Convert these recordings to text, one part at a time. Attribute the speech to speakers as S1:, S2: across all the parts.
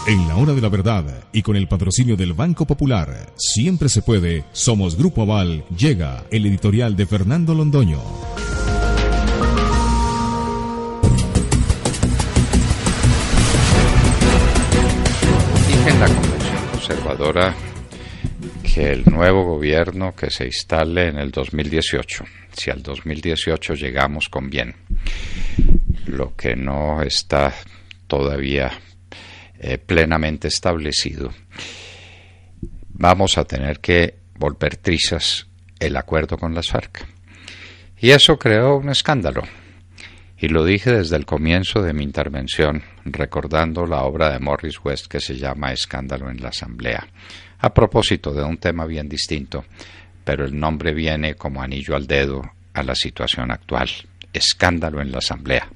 S1: En la hora de la verdad y con el patrocinio del Banco Popular, siempre se puede, somos Grupo Aval, llega el editorial de Fernando Londoño.
S2: Dije en la Convención Conservadora que el nuevo gobierno que se instale en el 2018, si al 2018 llegamos con bien, lo que no está todavía plenamente establecido, vamos a tener que volver trizas el acuerdo con las FARC. Y eso creó un escándalo. Y lo dije desde el comienzo de mi intervención, recordando la obra de Morris West que se llama Escándalo en la Asamblea, a propósito de un tema bien distinto, pero el nombre viene como anillo al dedo a la situación actual. Escándalo en la Asamblea.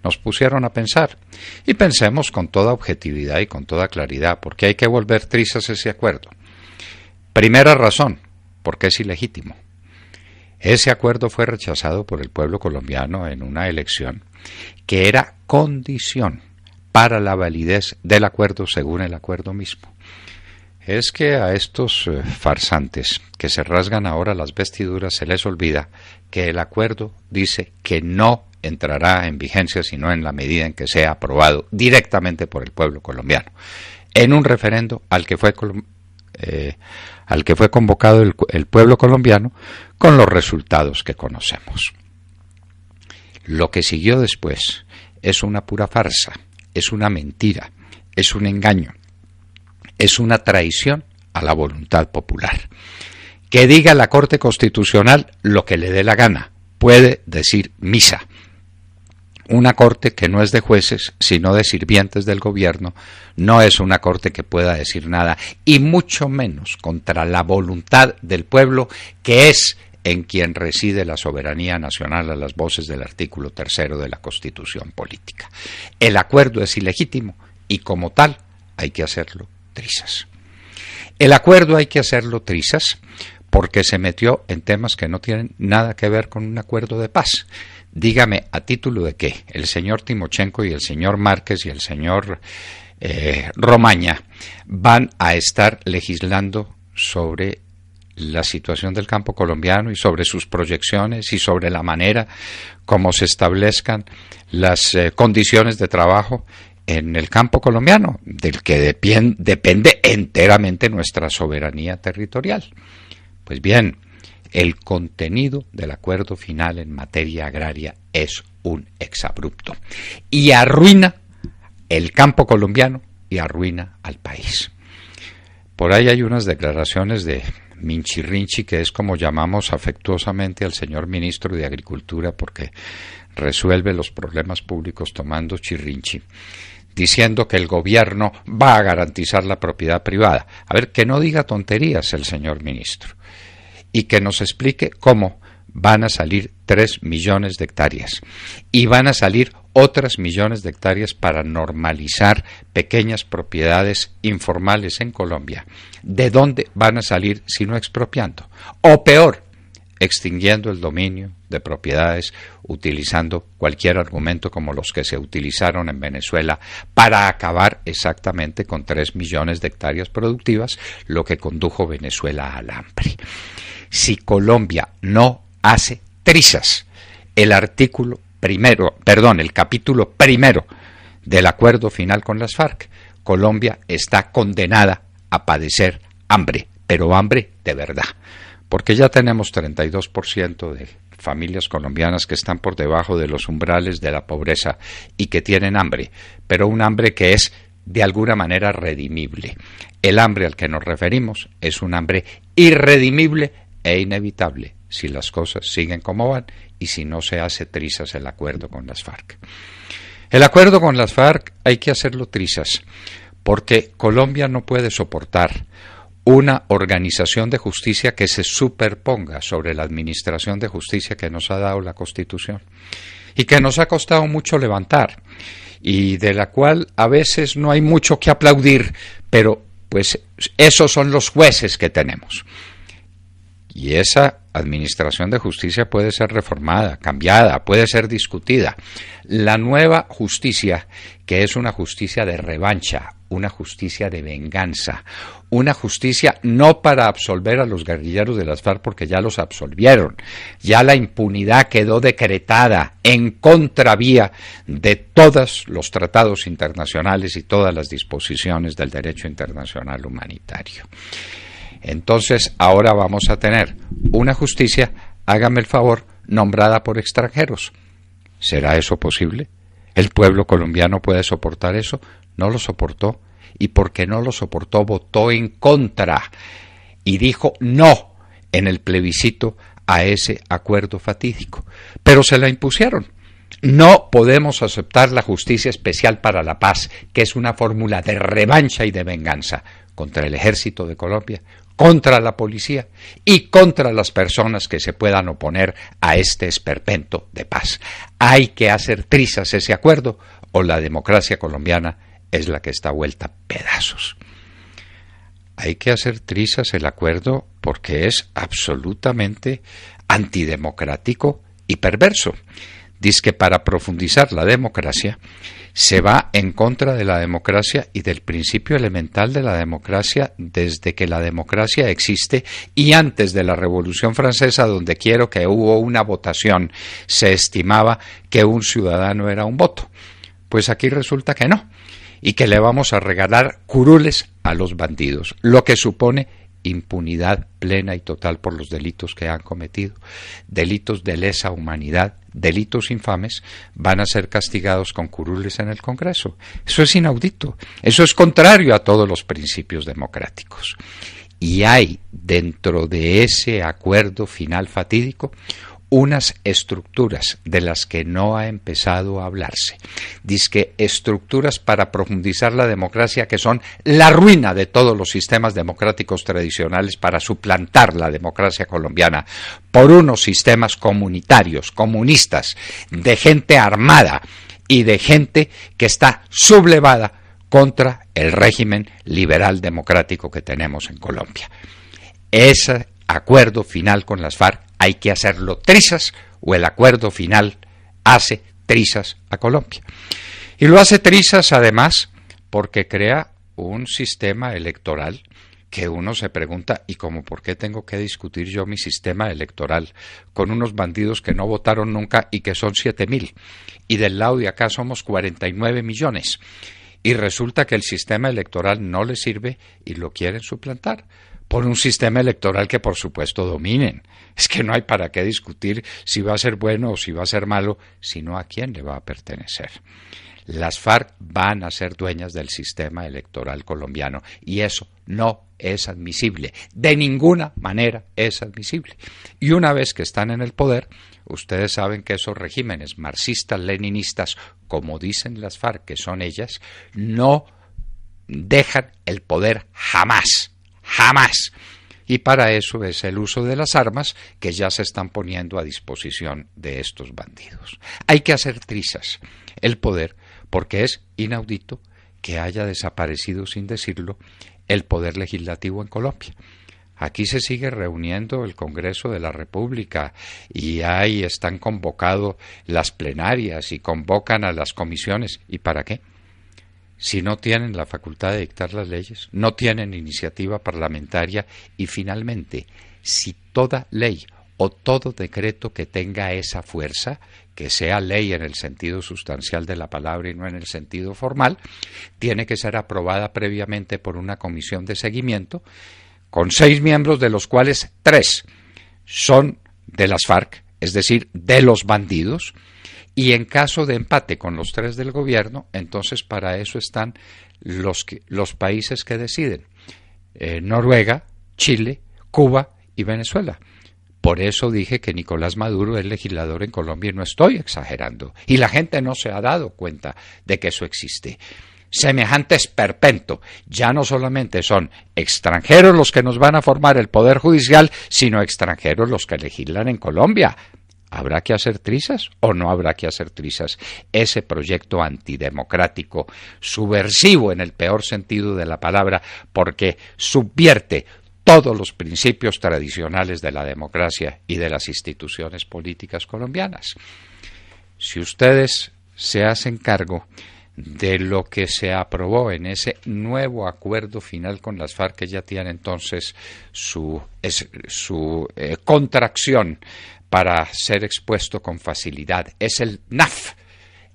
S2: Nos pusieron a pensar, y pensemos con toda objetividad y con toda claridad, porque hay que volver trizas ese acuerdo. Primera razón, porque es ilegítimo. Ese acuerdo fue rechazado por el pueblo colombiano en una elección que era condición para la validez del acuerdo según el acuerdo mismo. Es que a estos farsantes que se rasgan ahora las vestiduras se les olvida que el acuerdo dice que no entrará en vigencia sino en la medida en que sea aprobado directamente por el pueblo colombiano en un referendo al que fue convocado el pueblo colombiano con los resultados que conocemos. Lo que siguió después es una pura farsa, es una mentira, es un engaño, es una traición a la voluntad popular. Que diga la Corte Constitucional lo que le dé la gana, puede decir misa. Una corte que no es de jueces, sino de sirvientes del gobierno, no es una corte que pueda decir nada, y mucho menos contra la voluntad del pueblo, que es en quien reside la soberanía nacional a las voces del artículo 3 de la Constitución Política. El acuerdo es ilegítimo y como tal hay que hacerlo trizas. El acuerdo hay que hacerlo trizas porque se metió en temas que no tienen nada que ver con un acuerdo de paz. Dígame, ¿a título de qué? El señor Timochenko y el señor Márquez y el señor Romaña van a estar legislando sobre la situación del campo colombiano y sobre sus proyecciones y sobre la manera como se establezcan las condiciones de trabajo en el campo colombiano, del que depende enteramente nuestra soberanía territorial. Pues bien, el contenido del acuerdo final en materia agraria es un exabrupto y arruina el campo colombiano y arruina al país. Por ahí hay unas declaraciones de Minchirrinchi, que es como llamamos afectuosamente al señor ministro de Agricultura porque resuelve los problemas públicos tomando chirrinchi, diciendo que el gobierno va a garantizar la propiedad privada. A ver, que no diga tonterías el señor ministro y que nos explique cómo van a salir 3 millones de hectáreas y van a salir otras millones de hectáreas para normalizar pequeñas propiedades informales en Colombia. ¿De dónde van a salir si no expropiando? O peor, extinguiendo el dominio de propiedades, utilizando cualquier argumento como los que se utilizaron en Venezuela para acabar exactamente con 3 millones de hectáreas productivas, lo que condujo Venezuela al hambre. Si Colombia no hace trizas el capítulo primero del acuerdo final con las FARC, Colombia está condenada a padecer hambre, pero hambre de verdad, porque ya tenemos 32% de familias colombianas que están por debajo de los umbrales de la pobreza y que tienen hambre, pero un hambre que es de alguna manera redimible. El hambre al que nos referimos es un hambre irredimible e inevitable si las cosas siguen como van y si no se hace trizas el acuerdo con las FARC. El acuerdo con las FARC hay que hacerlo trizas porque Colombia no puede soportar una organización de justicia que se superponga sobre la administración de justicia que nos ha dado la Constitución y que nos ha costado mucho levantar y de la cual a veces no hay mucho que aplaudir, pero pues esos son los jueces que tenemos. Y esa administración de justicia puede ser reformada, cambiada, puede ser discutida. La nueva justicia, que es una justicia de revancha, una justicia de venganza, una justicia no para absolver a los guerrilleros de las FARC porque ya los absolvieron, ya la impunidad quedó decretada en contravía de todos los tratados internacionales y todas las disposiciones del derecho internacional humanitario. Entonces ahora vamos a tener una justicia, hágame el favor, nombrada por extranjeros. ¿Será eso posible? ¿El pueblo colombiano puede soportar eso? No lo soportó, y porque no lo soportó votó en contra y dijo no en el plebiscito a ese acuerdo fatídico, pero se la impusieron. No podemos aceptar la justicia especial para la paz, que es una fórmula de revancha y de venganza contra el ejército de Colombia, contra la policía y contra las personas que se puedan oponer a este esperpento de paz. Hay que hacer trizas ese acuerdo o la democracia colombiana es la que está vuelta a pedazos. Hay que hacer trizas el acuerdo porque es absolutamente antidemocrático y perverso. Dice que para profundizar la democracia se va en contra de la democracia y del principio elemental de la democracia desde que la democracia existe y antes de la Revolución Francesa, donde quiero que hubo una votación, se estimaba que un ciudadano era un voto. Pues aquí resulta que no, y que le vamos a regalar curules a los bandidos, lo que supone impunidad plena y total por los delitos que han cometido. Delitos de lesa humanidad, delitos infames, van a ser castigados con curules en el Congreso. Eso es inaudito, eso es contrario a todos los principios democráticos. Y hay dentro de ese acuerdo final fatídico unas estructuras de las que no ha empezado a hablarse. Dizque estructuras para profundizar la democracia que son la ruina de todos los sistemas democráticos tradicionales para suplantar la democracia colombiana por unos sistemas comunitarios, comunistas, de gente armada y de gente que está sublevada contra el régimen liberal democrático que tenemos en Colombia. Ese acuerdo final con las FARC hay que hacerlo trizas o el acuerdo final hace trizas a Colombia. Y lo hace trizas además porque crea un sistema electoral que uno se pregunta, ¿y cómo por qué tengo que discutir yo mi sistema electoral con unos bandidos que no votaron nunca y que son 7.000? Y del lado de acá somos 49 millones. Y resulta que el sistema electoral no les sirve y lo quieren suplantar por un sistema electoral que por supuesto dominen. Es que no hay para qué discutir si va a ser bueno o si va a ser malo, sino a quién le va a pertenecer. Las FARC van a ser dueñas del sistema electoral colombiano y eso no es admisible. De ninguna manera es admisible. Y una vez que están en el poder, ustedes saben que esos regímenes marxistas, leninistas, como dicen las FARC que son ellas, no dejan el poder jamás. Jamás. Y para eso es el uso de las armas que ya se están poniendo a disposición de estos bandidos. Hay que hacer trizas el poder porque es inaudito que haya desaparecido, sin decirlo, el poder legislativo en Colombia. Aquí se sigue reuniendo el Congreso de la República y ahí están convocadas las plenarias y convocan a las comisiones. ¿Y para qué? Si no tienen la facultad de dictar las leyes, no tienen iniciativa parlamentaria y finalmente, si toda ley o todo decreto que tenga esa fuerza, que sea ley en el sentido sustancial de la palabra y no en el sentido formal, tiene que ser aprobada previamente por una comisión de seguimiento con 6 miembros, de los cuales 3 son de las FARC, es decir, de los bandidos. Y en caso de empate con los 3 del gobierno, entonces para eso están los países que deciden, Noruega, Chile, Cuba y Venezuela. Por eso dije que Nicolás Maduro es legislador en Colombia y no estoy exagerando. Y la gente no se ha dado cuenta de que eso existe. Semejante esperpento. Ya no solamente son extranjeros los que nos van a formar el Poder Judicial, sino extranjeros los que legislan en Colombia. ¿Habrá que hacer trizas o no habrá que hacer trizas? Ese proyecto antidemocrático, subversivo en el peor sentido de la palabra, porque subvierte todos los principios tradicionales de la democracia y de las instituciones políticas colombianas. Si ustedes se hacen cargo de lo que se aprobó en ese nuevo acuerdo final con las FARC, que ya tiene entonces su contracción para ser expuesto con facilidad, es el NAF.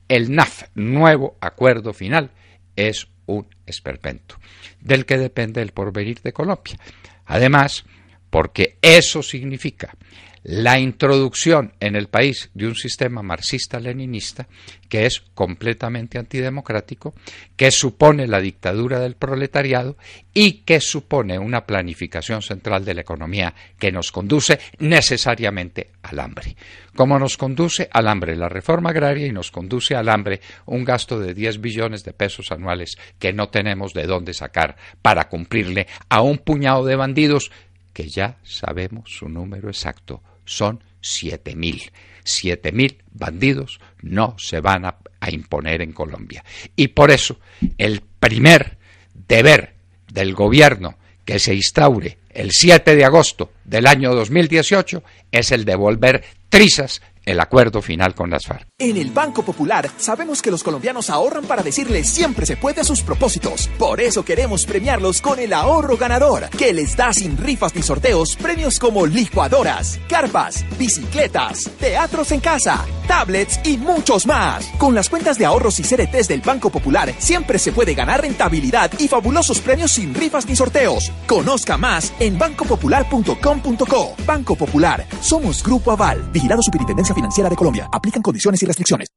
S2: El NAF, nuevo acuerdo final, es un esperpento del que depende el porvenir de Colombia. Además, porque eso significa la introducción en el país de un sistema marxista-leninista que es completamente antidemocrático, que supone la dictadura del proletariado y que supone una planificación central de la economía que nos conduce necesariamente al hambre. Como nos conduce al hambre la reforma agraria y nos conduce al hambre un gasto de 10 billones de pesos anuales que no tenemos de dónde sacar para cumplirle a un puñado de bandidos que ya sabemos su número exacto. Son 7.000. 7.000 bandidos no se van a imponer en Colombia. Y por eso el primer deber del gobierno que se instaure el 7 de agosto del año 2018 es el de volver trizas el acuerdo final con las FARC.
S3: En el Banco Popular sabemos que los colombianos ahorran para decirles siempre se puede a sus propósitos. Por eso queremos premiarlos con el ahorro ganador, que les da sin rifas ni sorteos premios como licuadoras, carpas, bicicletas, teatros en casa, tablets y muchos más. Con las cuentas de ahorros y CRTs del Banco Popular siempre se puede ganar rentabilidad y fabulosos premios sin rifas ni sorteos. Conozca más en bancopopular.com.co. Banco Popular, somos Grupo Aval, vigilado Superintendencia Financiera de Colombia. Aplican condiciones y restricciones.